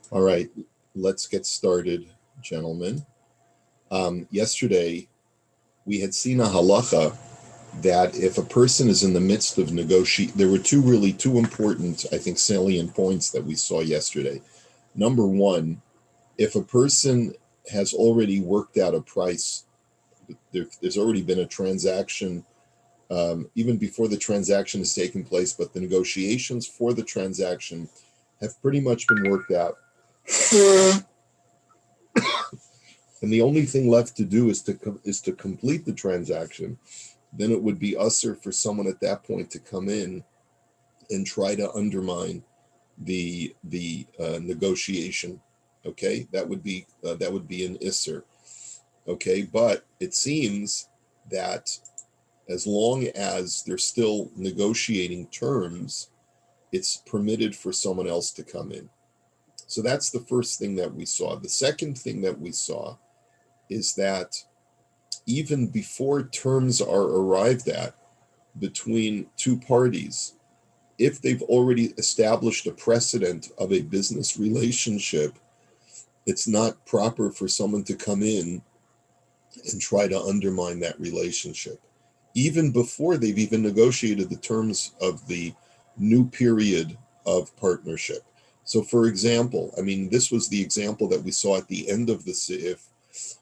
All right, let's get started, gentlemen. Yesterday, we had seen a halacha that if a person is in the midst of negotiate, there were two important, I think, salient points that we saw yesterday. Number one, if a person has already worked out a price, there's already been a transaction, even before the transaction has taken place, but the negotiations for the transaction have pretty much been worked out. And the only thing left to do is to complete the transaction. Then it would be usher for someone at that point to come in and try to undermine the negotiation. Okay, that would be an isser. Okay, but it seems that as long as they're still negotiating terms, it's permitted for someone else to come in. So that's the first thing that we saw. The second thing that we saw is that even before terms are arrived at between two parties, if they've already established a precedent of a business relationship, it's not proper for someone to come in and try to undermine that relationship, even before they've even negotiated the terms of the new period of partnership. So, for example, I mean, this was the example that we saw at the end of the Sif,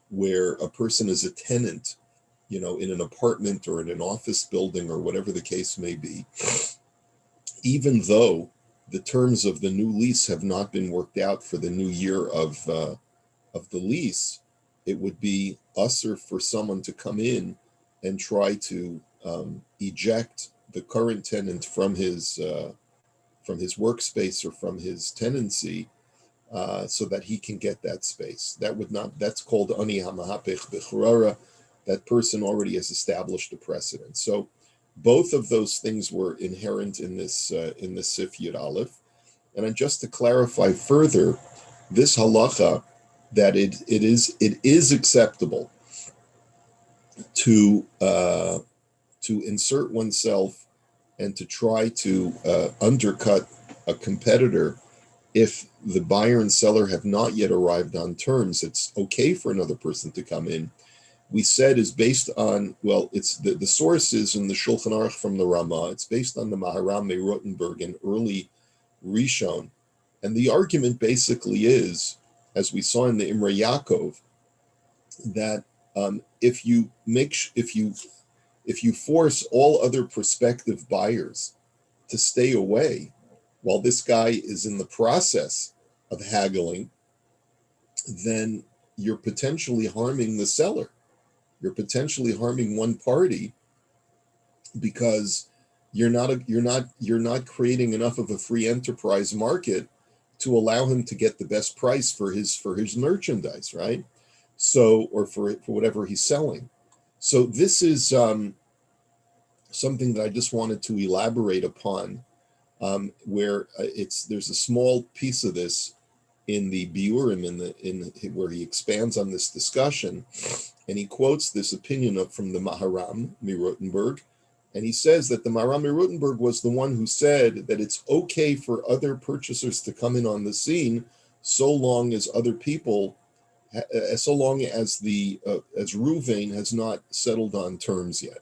where a person is a tenant, in an apartment or in an office building or whatever the case may be, even though the terms of the new lease have not been worked out for the new year of the lease, it would be usher for someone to come in and try to eject the current tenant from his workspace or from his tenancy, so that he can get that space. That would not. That's called ani hamahapech bechurara. That person already has established a precedent. So both of those things were inherent in this Sif Yud Aleph. And just to clarify further, this halacha, that it is acceptable to insert oneself and to try to undercut a competitor if the buyer and seller have not yet arrived on terms. It's okay for another person to come in. We said is based on, well, it's the source is in the Shulchan Aruch from the Ramah. It's based on the Maharam Rotenberg, an early Rishon, and the argument basically is, as we saw in the Imrei Yaakov, that if you force all other prospective buyers to stay away while this guy is in the process of haggling, then you're potentially harming the seller. You're potentially harming one party because you're not creating enough of a free enterprise market to allow him to get the best price for his merchandise, right? So, or for whatever he's selling. So this is something that I just wanted to elaborate upon, where there's a small piece of this in the Biurim, in where he expands on this discussion, and he quotes this opinion from the Maharam Rotenberg, and he says that the Maharam Rotenberg was the one who said that it's okay for other purchasers to come in on the scene, so long as other people, so long as as Ruvain has not settled on terms yet.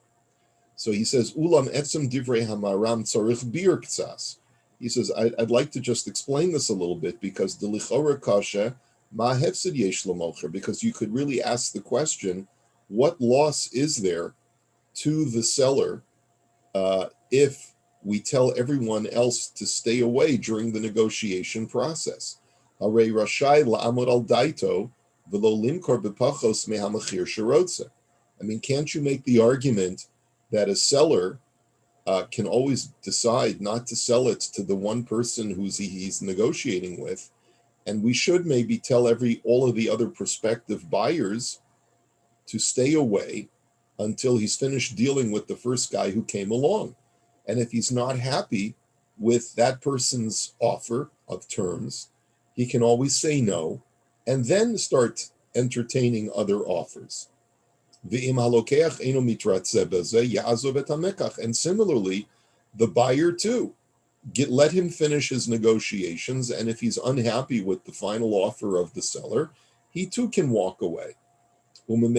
So he says, Ulam etzem divrei hamaram tzarich bir ktsas. He says, I'd like to just explain this a little bit, because the lichora kasha ma hefsid yesh lamocher, because you could really ask the question, what loss is there to the seller if we tell everyone else to stay away during the negotiation process? Harei rashai la'amod al daito v'lo limkor b'pachos mehamachir sherotze. I mean, can't you make the argument that a seller can always decide not to sell it to the one person he's negotiating with, and we should maybe tell all of the other prospective buyers to stay away until he's finished dealing with the first guy who came along. And if he's not happy with that person's offer of terms, he can always say no and then start entertaining other offers. And similarly, the buyer too. let him finish his negotiations, and if he's unhappy with the final offer of the seller, he too can walk away. And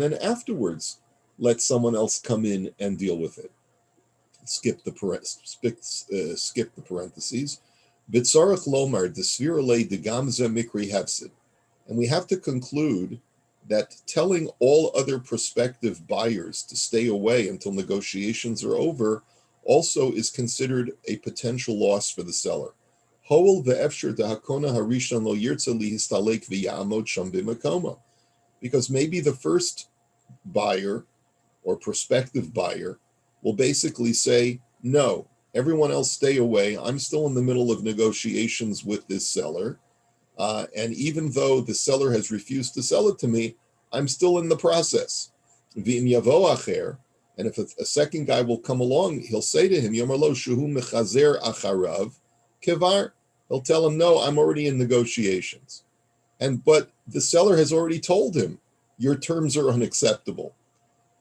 then afterwards, let someone else come in and deal with it. Skip the parentheses. And we have to conclude that telling all other prospective buyers to stay away until negotiations are over also is considered a potential loss for the seller. Because maybe the first buyer or prospective buyer will basically say, no, everyone else stay away. I'm still in the middle of negotiations with this seller. And even though the seller has refused to sell it to me, I'm still in the process. And if a second guy will come along, he'll say to him, Yomarlo shuhu mechazer acharav kevar. He'll tell him, no, I'm already in negotiations. But the seller has already told him, your terms are unacceptable.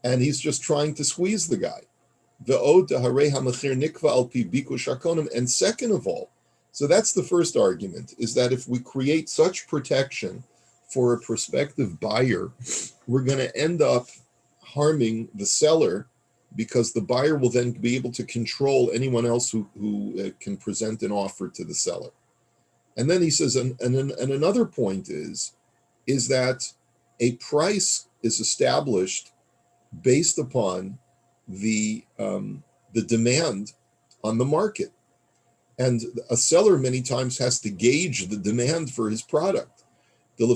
And he's just trying to squeeze the guy. And second of all, so that's the first argument, is that if we create such protection for a prospective buyer, we're going to end up harming the seller, because the buyer will then be able to control anyone else who can present an offer to the seller. And then he says, and another point is that a price is established based upon the demand on the market. And a seller many times has to gauge the demand for his product. The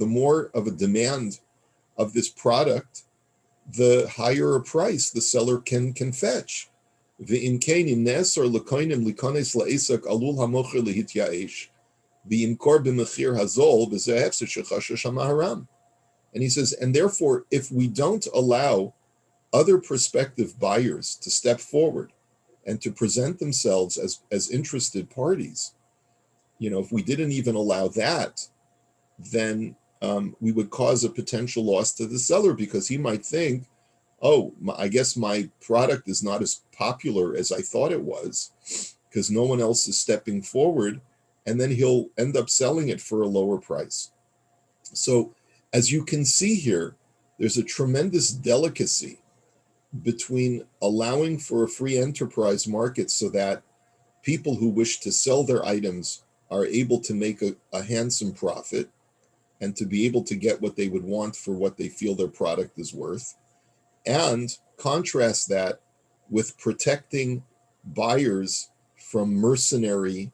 more of a demand of this product, the higher a price the seller can fetch. And he says, and therefore, if we don't allow other prospective buyers to step forward and to present themselves as interested parties, if we didn't even allow that, then we would cause a potential loss to the seller, because he might think, I guess my product is not as popular as I thought it was, because no one else is stepping forward, and then he'll end up selling it for a lower price. So as you can see here, there's a tremendous delicacy between allowing for a free enterprise market so that people who wish to sell their items are able to make a handsome profit and to be able to get what they would want for what they feel their product is worth, and contrast that with protecting buyers from mercenary,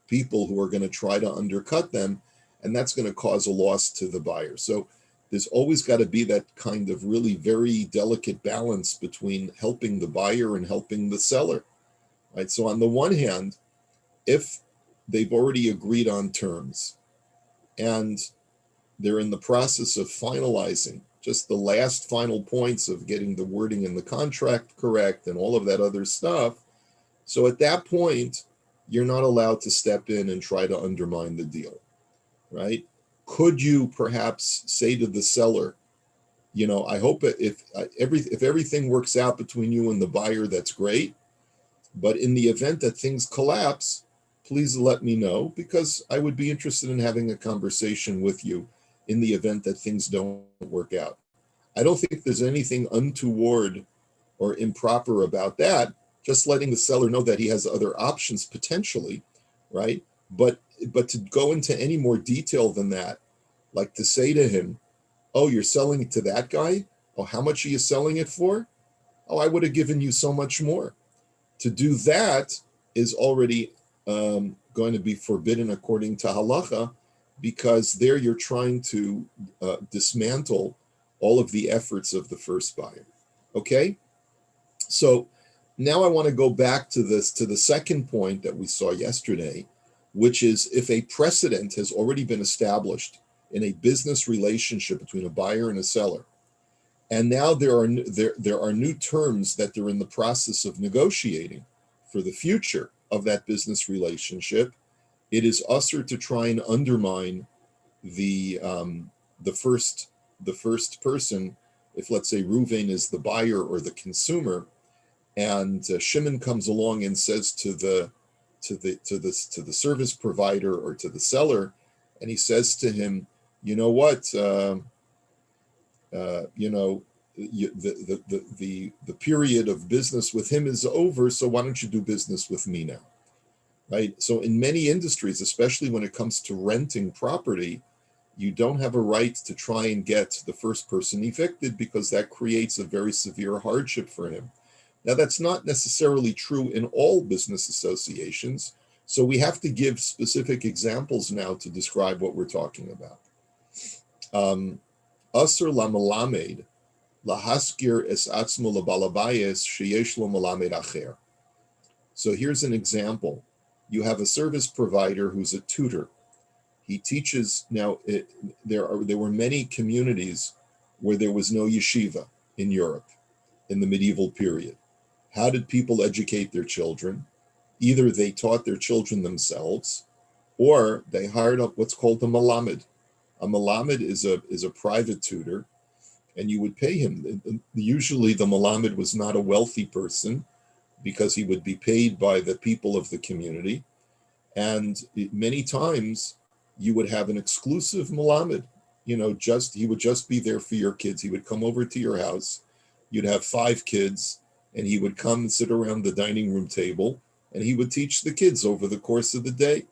people who are going to try to undercut them, and that's going to cause a loss to the buyer. So there's always got to be that kind of really very delicate balance between helping the buyer and helping the seller, right? So on the one hand, if they've already agreed on terms and they're in the process of finalizing just the last final points of getting the wording in the contract correct and all of that other stuff, so at that point, you're not allowed to step in and try to undermine the deal, right? Could you perhaps say to the seller, I hope if everything works out between you and the buyer, that's great. But in the event that things collapse, please let me know, because I would be interested in having a conversation with you in the event that things don't work out. I don't think there's anything untoward or improper about that, just letting the seller know that he has other options potentially, right? But to go into any more detail than that, like to say to him, oh, you're selling it to that guy? Oh, how much are you selling it for? Oh, I would have given you so much more. To do that is already going to be forbidden according to halacha, because there you're trying to dismantle all of the efforts of the first buyer. Okay? So now I want to go back to the second point that we saw yesterday, which is if a precedent has already been established in a business relationship between a buyer and a seller, and now there are new terms that they're in the process of negotiating for the future of that business relationship, it is usher to try and undermine the first the first person, if let's say Reuven is the buyer or the consumer, and Shimon comes along and says to the service provider or to the seller, and he says to him, you know what, you know, the period of business with him is over, so why don't you do business with me now, right? So in many industries, especially when it comes to renting property, you don't have a right to try and get the first person evicted because that creates a very severe hardship for him. Now, that's not necessarily true in all business associations, so we have to give specific examples now to describe what we're talking about. Asr la melamed lahaskir es atzmo labalabayes sheyesh lo melamed acher. So here's an example. You have a service provider who's a tutor. He teaches. Now, there were many communities where there was no yeshiva in Europe in the medieval period. How did people educate their children? Either they taught their children themselves, or they hired up what's called a malamed. A malamed is a private tutor, and you would pay him. Usually the malamed was not a wealthy person because he would be paid by the people of the community. And many times you would have an exclusive malamed, he would just be there for your kids. He would come over to your house. You'd have 5 kids, and he would come and sit around the dining room table, and he would teach the kids over the course of the day.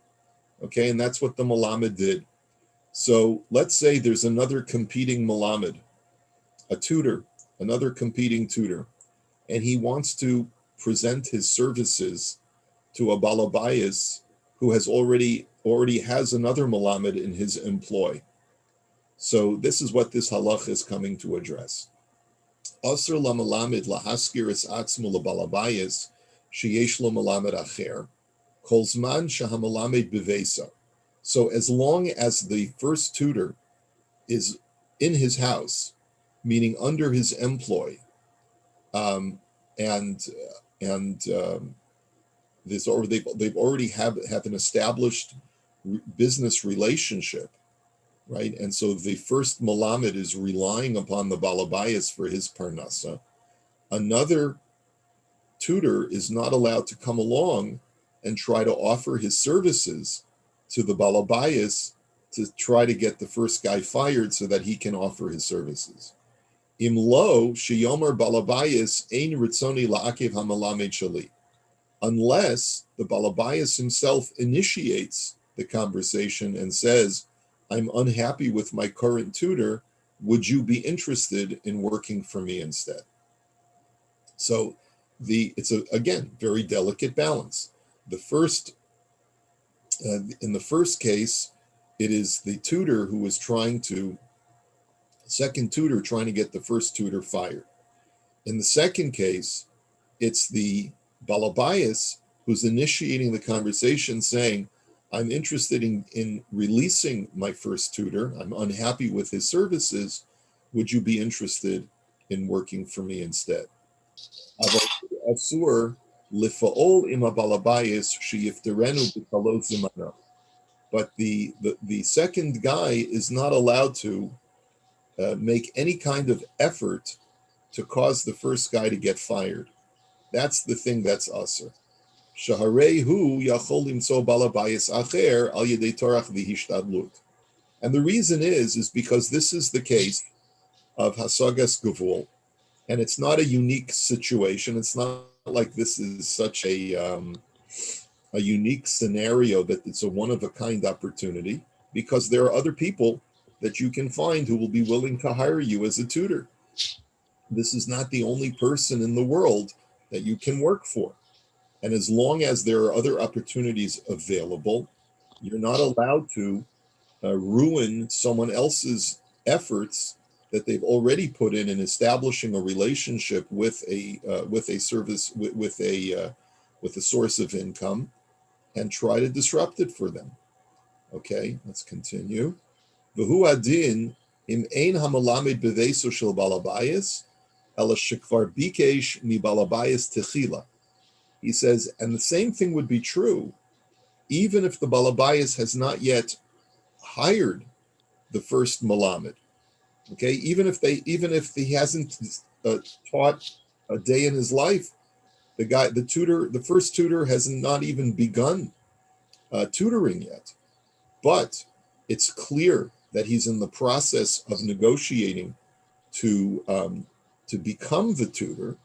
Okay, and that's what the malamed did. So let's say there's another competing malamed, a tutor, another competing tutor, and he wants to present his services to a balabayas who has already has another malamed in his employ. So this is what this halach is coming to address. Asr la melamed lahaskir es atzmo labalabayas sheyesh lo melamed acher kol zman shehamelamed bevesa. So as long as the first tutor is in his house, meaning under his employ, and they've already have an established business relationship, right? And so the first malamed is relying upon the balabayas for his parnasa. Another tutor is not allowed to come along and try to offer his services to the balabayas to try to get the first guy fired so that he can offer his services. Imlo sheyomer balabayas ein ritzoni la'akev hamalamed shali. Unless the balabayas himself initiates the conversation and says, I'm unhappy with my current tutor, would you be interested in working for me instead? So it's again, very delicate balance. In the first case, it is the tutor who is second tutor trying to get the first tutor fired. In the second case, it's the balabayas who's initiating the conversation saying, I'm interested in releasing my first tutor. I'm unhappy with his services. Would you be interested in working for me instead? Asur lifaol ima balabayas sheyifterenu b'kalo zimano. But the second guy is not allowed to make any kind of effort to cause the first guy to get fired. That's the thing that's asur. Shaharehu yachol limtso balabayas acher al yedei torach v'hishtadlut. And the reason is because this is the case of hasagas gavul, and it's not a unique situation. It's not like this is such a unique scenario that it's a one-of-a-kind opportunity, because there are other people that you can find who will be willing to hire you as a tutor. This is not the only person in the world that you can work for. And as long as there are other opportunities available, you're not allowed to ruin someone else's efforts that they've already put in establishing a relationship with a service with a source of income, and try to disrupt it for them. Okay, let's continue. V'hu adin im ein hamalamed beveso shel balabayas ela shekvar bikesh mi balabayas techila. He says, and the same thing would be true even if the balabayas has not yet hired the first malamed. Okay, even if he hasn't taught a day in his life, the first tutor has not even begun tutoring yet. But it's clear that he's in the process of negotiating to become the tutor.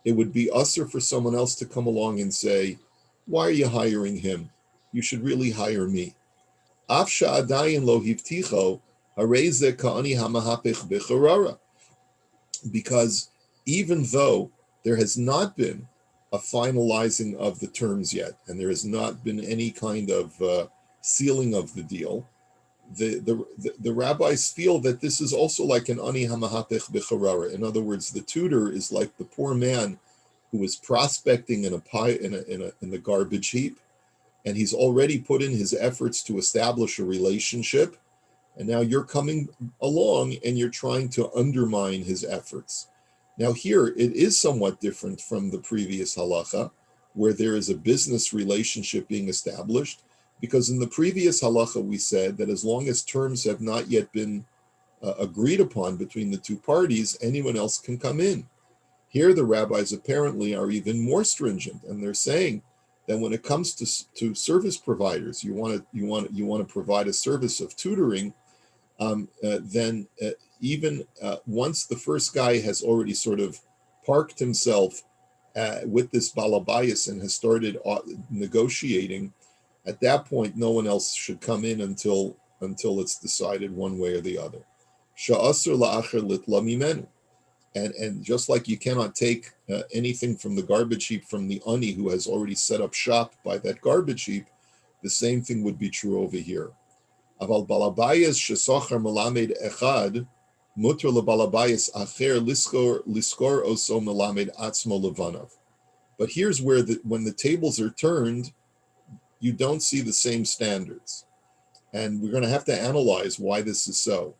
It would be usher for someone else to come along and say, "Why are you hiring him? You should really hire me." Afsha adayin lo hivticho hareze ka'ani hamahapich b'charara. Because even though there has not been a finalizing of the terms yet, and there has not been any kind of sealing of the deal, the rabbis feel that this is also like an ani hamahapech b'charara. In other words, the tutor is like the poor man who is prospecting in a pie in the garbage heap, and he's already put in his efforts to establish a relationship, and now you're coming along and you're trying to undermine his efforts. Now here it is somewhat different from the previous halacha, where there is a business relationship being established, because in the previous halacha we said that as long as terms have not yet been agreed upon between the two parties, anyone else can come in. Here the rabbis apparently are even more stringent, and they're saying that when it comes to service providers, you want to provide a service of tutoring, then even once the first guy has already sort of parked himself with this balabayas and has started negotiating, at that point no one else should come in until it's decided one way or the other. Sha'asur la'acher litla mimenu. And just like you cannot take anything from the garbage heap from the ani who has already set up shop by that garbage heap, the same thing would be true over here. Aval balabayas shesocher melamed echad mutter lebalabayas acher liskor oso melamed atzmo levanav. But here's where when the tables are turned, you don't see the same standards, and we're going to have to analyze why this is so.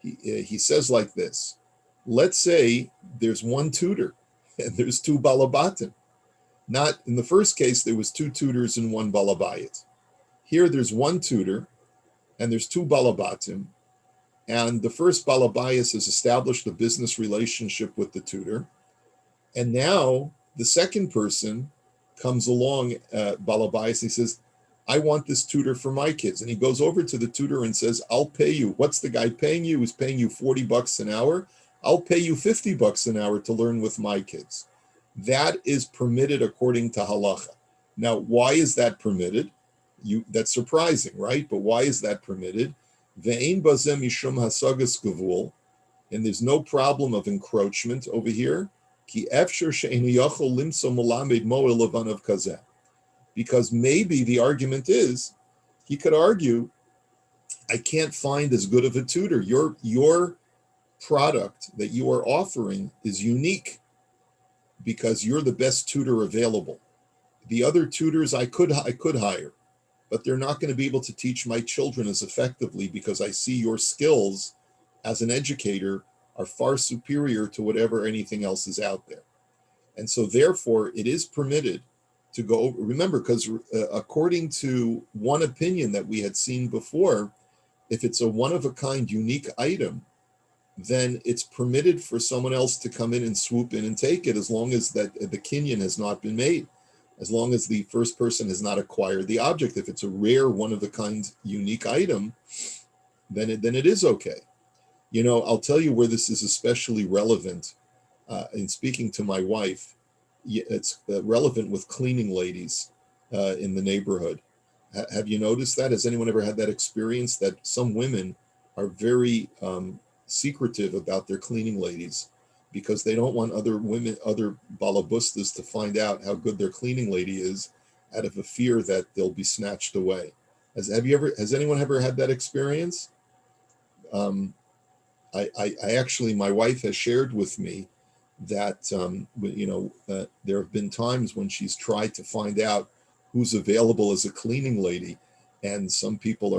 He says like this: let's say there's one tutor and there's two balabatim. Not in the first case there was two tutors and one balabayit. Here there's one tutor and there's two balabatim, and the first balabayas has established a business relationship with the tutor, and now the second person comes along, balabayas, he says, "I want this tutor for my kids," and he goes over to the tutor and says, "I'll pay you. What's the guy paying you? He's paying you $40 an hour. I'll pay you $50 an hour to learn with my kids." That is permitted according to halacha. Now, why is that permitted? That's surprising, right? But why is that permitted? Ve'ein bazeh mishum hasagas gavul, and there's no problem of encroachment over here. Ki efshar she'enu yachol limso melamed moel levanav kazeh. Because maybe the argument is, he could argue, I can't find as good of a tutor. Your product that you are offering is unique because you're the best tutor available. The other tutors I could hire, but they're not going to be able to teach my children as effectively because I see your skills as an educator are far superior to whatever anything else is out there. And so therefore it is permitted to go over. Remember, because according to one opinion that we had seen before, if it's a one-of-a-kind unique item, then it's permitted for someone else to come in and swoop in and take it, as long as that the kinyan has not been made, as long as the first person has not acquired the object. If it's a rare, one-of-a-kind, unique item, then it is okay. I'll tell you where this is especially relevant. In speaking to my wife, it's relevant with cleaning ladies in the neighborhood. Have you noticed that? Has anyone ever had that experience that some women are very secretive about their cleaning ladies because they don't want other women, other balabustas, to find out how good their cleaning lady is, out of a fear that they'll be snatched away? Has anyone ever had that experience? I actually, my wife has shared with me that there have been times when she's tried to find out who's available as a cleaning lady, and some people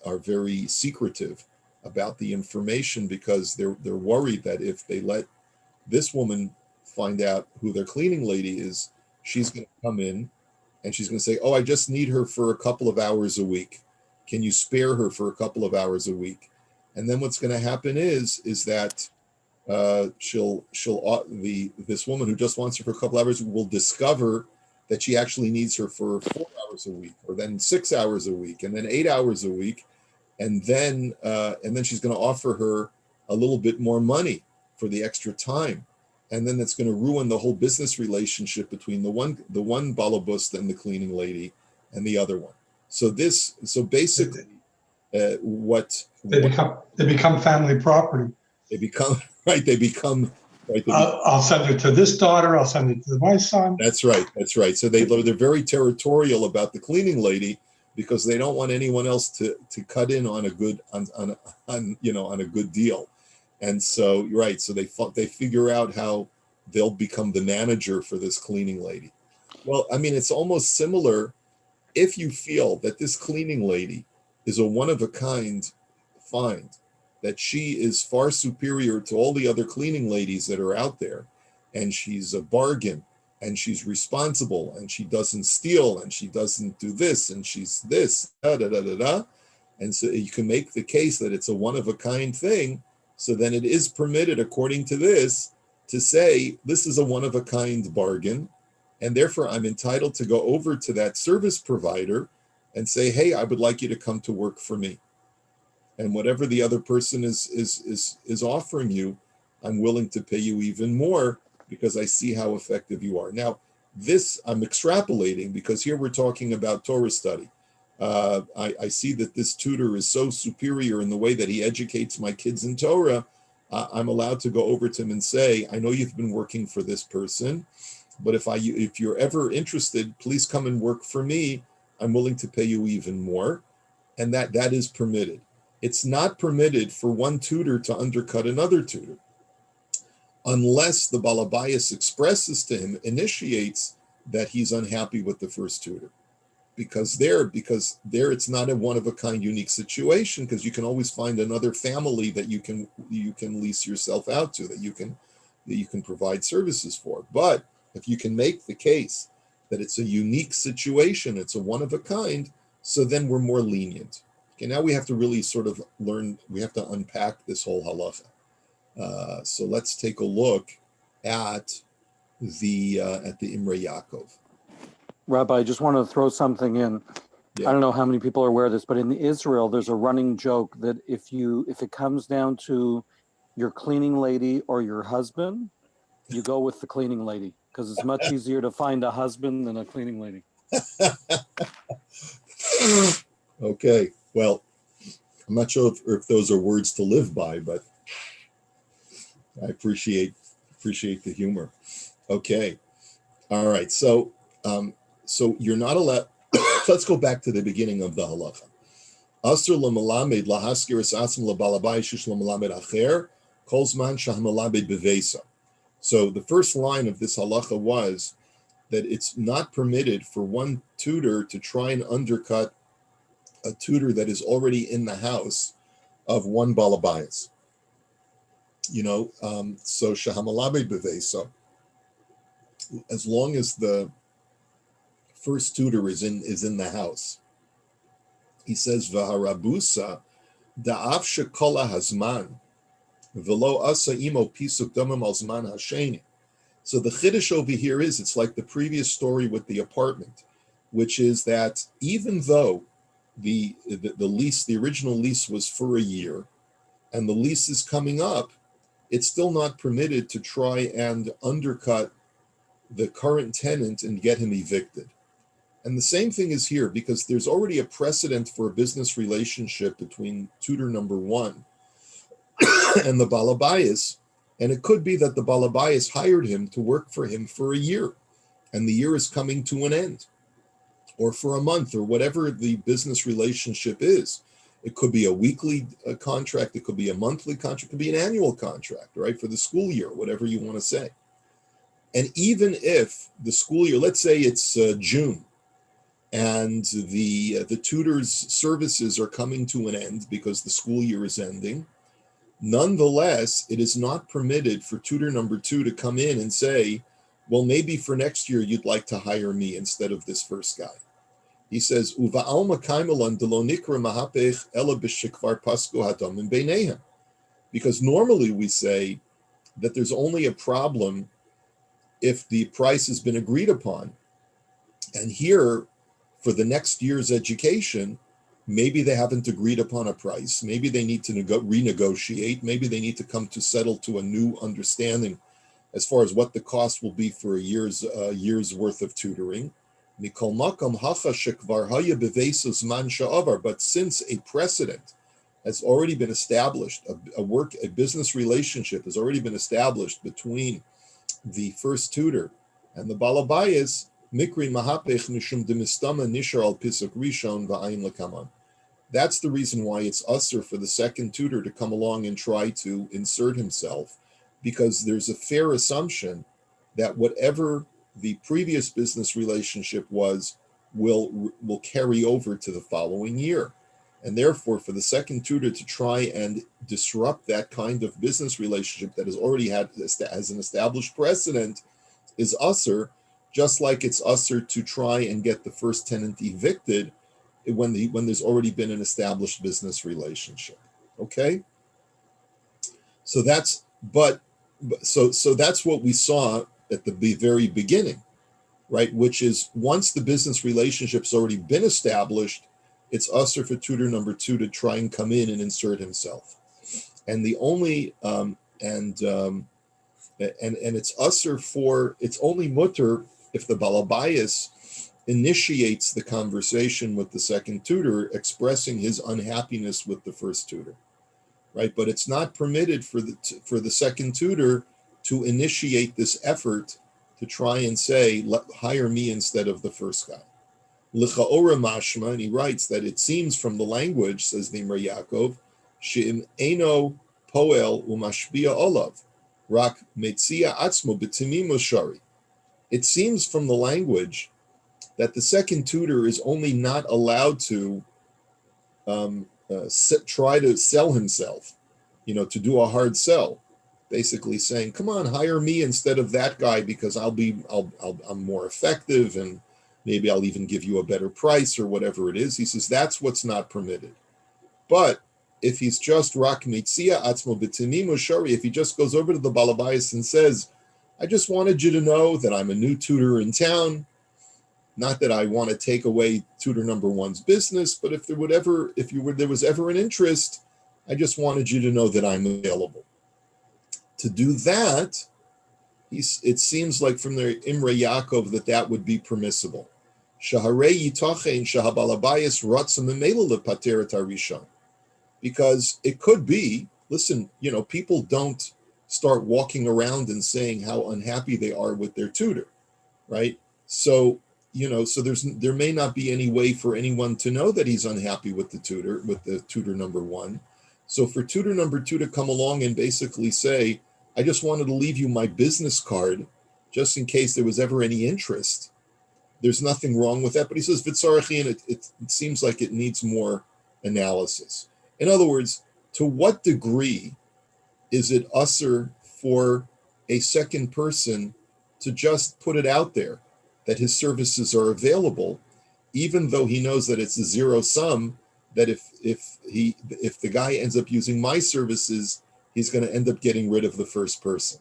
are very secretive about the information because they're worried that if they let this woman find out who their cleaning lady is, she's going to come in and she's going to say, "Oh, I just need her for a couple of hours a week. Can you spare her for a couple of hours a week?" And then what's going to happen is that this woman who just wants her for a couple hours will discover that she actually needs her for 4 hours a week, or then 6 hours a week, and then 8 hours a week, and then she's going to offer her a little bit more money for the extra time, and then that's going to ruin the whole business relationship between the one balabust and the cleaning lady and the other one. So basically, they become family property. They become right. They become right. I'll send it to this daughter. I'll send it to my son. That's right. That's right. So they're very territorial about the cleaning lady because they don't want anyone else to cut in on a good on a good deal. And so you're right. So they figure out how they'll become the manager for this cleaning lady. Well, I mean, it's almost similar. If you feel that this cleaning lady is a one of a kind find, that she is far superior to all the other cleaning ladies that are out there, and she's a bargain, and she's responsible, and she doesn't steal, and she doesn't do this, and she's this, da da da da da. And so you can make the case that it's a one of a kind thing. So then it is permitted, according to this, to say this is a one of a kind bargain, and therefore I'm entitled to go over to that service provider and say, hey, I would like you to come to work for me. And whatever the other person is offering you, I'm willing to pay you even more because I see how effective you are. Now, this I'm extrapolating because here we're talking about Torah study. I see that this tutor is so superior in the way that he educates my kids in Torah. I'm allowed to go over to him and say, I know you've been working for this person, but if you're ever interested, please come and work for me. I'm willing to pay you even more. And that is permitted. It's not permitted for one tutor to undercut another tutor unless the balabayas expresses to him, initiates that he's unhappy with the first tutor. Because there it's not a one of a kind unique situation, because you can always find another family that you can lease yourself out to, that you can provide services for. But if you can make the case that it's a unique situation, it's a one of a kind, so then we're more lenient. Okay, now we have to really sort of learn, we have to unpack this whole halacha. So let's take a look at the Imrei Yaakov. Rabbi, I just want to throw something in. Yeah. I don't know how many people are aware of this, but in Israel, there's a running joke that if it comes down to your cleaning lady or your husband, you go with the cleaning lady because it's much easier to find a husband than a cleaning lady. Okay. Well, I'm not sure if those are words to live by, but I appreciate the humor. Okay. All right. So you're not allowed. Let's go back to the beginning of the halacha. Asur lemalamed lahaskir es atzmo lebalabai shish lemalamed acher kol zman shahmalamed bevesa. So the first line of this halacha was that it's not permitted for one tutor to try and undercut a tutor that is already in the house of one balabayas. So shahamalabe bevesa, as long as the first tutor is in the house. He says v'harabusa da'af shekola hazman v'lo asa imo pisuk damam al zman hasheni. So the chiddush over here is it's like the previous story with the apartment, which is that even though the lease, the original lease was for a year, and the lease is coming up, it's still not permitted to try and undercut the current tenant and get him evicted. And the same thing is here, because there's already a precedent for a business relationship between tutor number one and the balabayas, and it could be that the balabayas hired him to work for him for a year, and the year is coming to an end, or for a month, or whatever the business relationship is. It could be a weekly contract, it could be a monthly contract, it could be an annual contract, right, for the school year, whatever you want to say. And even if the school year, let's say it's June, and the tutor's services are coming to an end because the school year is ending, nonetheless, it is not permitted for tutor number two to come in and say, well, maybe for next year you'd like to hire me instead of this first guy. He says, Uva alma kaimelan delo nikra mahapech ela b'shekvar pasku hadamim beinehem. Because normally we say that there's only a problem if the price has been agreed upon. And here, for the next year's education, maybe they haven't agreed upon a price. Maybe they need to renegotiate. Maybe they need to come to settle to a new understanding as far as what the cost will be for a year's worth of tutoring. But since a precedent has already been established, a business relationship has already been established between the first tutor and the balabayas, mikri mahapech mishum demistama nishar al pisuk rishon va'ayin lekaman. That's the reason why it's usher for the second tutor to come along and try to insert himself, because there's a fair assumption that whatever the previous business relationship was will carry over to the following year. And therefore, for the second tutor to try and disrupt that kind of business relationship that has already had as an established precedent is usher, just like it's usher to try and get the first tenant evicted when there's already been an established business relationship. Okay, so that's that's what we saw at the very beginning, right? Which is once the business relationship's already been established, it's usher for tutor number two to try and come in and insert himself, and the only and it's usher for, it's only mutter if the balabayas initiates the conversation with the second tutor, expressing his unhappiness with the first tutor, right? But it's not permitted for the second tutor to initiate this effort to try and say, hire me instead of the first guy. L'cha'ora mashma, and he writes that it seems from the language, says the Imrei Yaakov, she'im eno poel umashbia olav, rak metzia atzmo b'timim ushari. It seems from the language that the second tutor is only not allowed to try to sell himself, to do a hard sell, basically saying, "Come on, hire me instead of that guy because I'm more effective and maybe I'll even give you a better price," or whatever it is. He says that's what's not permitted. But if he's just rak mitzia atzmo b'timim ushari, if he just goes over to the balabayas and says, "I just wanted you to know that I'm a new tutor in town. Not that I want to take away tutor number one's business, but if there was ever an interest, I just wanted you to know that I'm available." To do that, it seems like from the Imrei Yaakov that would be permissible. Shaharei yitachein shahabalabayas ratzah memela lepater et harishon, because it could be. Listen, people don't start walking around and saying how unhappy they are with their tutor, right? So there may not be any way for anyone to know that he's unhappy with the tutor number one. So for tutor number two to come along and basically say, "I just wanted to leave you my business card just in case there was ever any interest," there's nothing wrong with that. But he says, "Vitzarachi," and it seems like it needs more analysis. In other words, to what degree is it usher for a second person to just put it out there that his services are available, even though he knows that it's a zero sum, that if the guy ends up using my services, he's going to end up getting rid of the first person.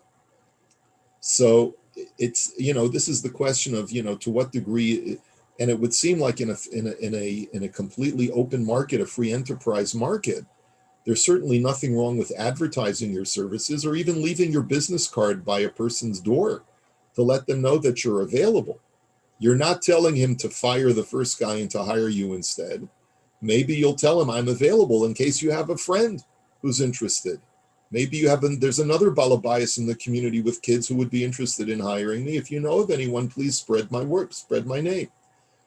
So it's, this is the question of, to what degree, and it would seem like in a completely open market, a free enterprise market, there's certainly nothing wrong with advertising your services or even leaving your business card by a person's door to let them know that you're available. You're not telling him to fire the first guy and to hire you instead. Maybe you'll tell him, "I'm available in case you have a friend who's interested. Maybe there's another balabayas in the community with kids who would be interested in hiring me. If you know of anyone, please spread my work, spread my name."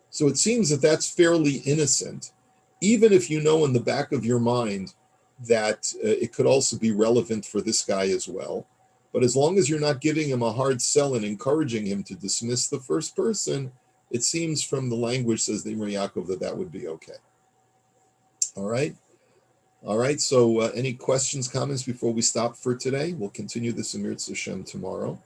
So it seems that that's fairly innocent, even if you know in the back of your mind that it could also be relevant for this guy as well. But as long as you're not giving him a hard sell and encouraging him to dismiss the first person, it seems from the language, says the Imrei Yaakov, that would be okay. All right. So any questions, comments before we stop for today? We'll continue this in Mirz Hashem tomorrow.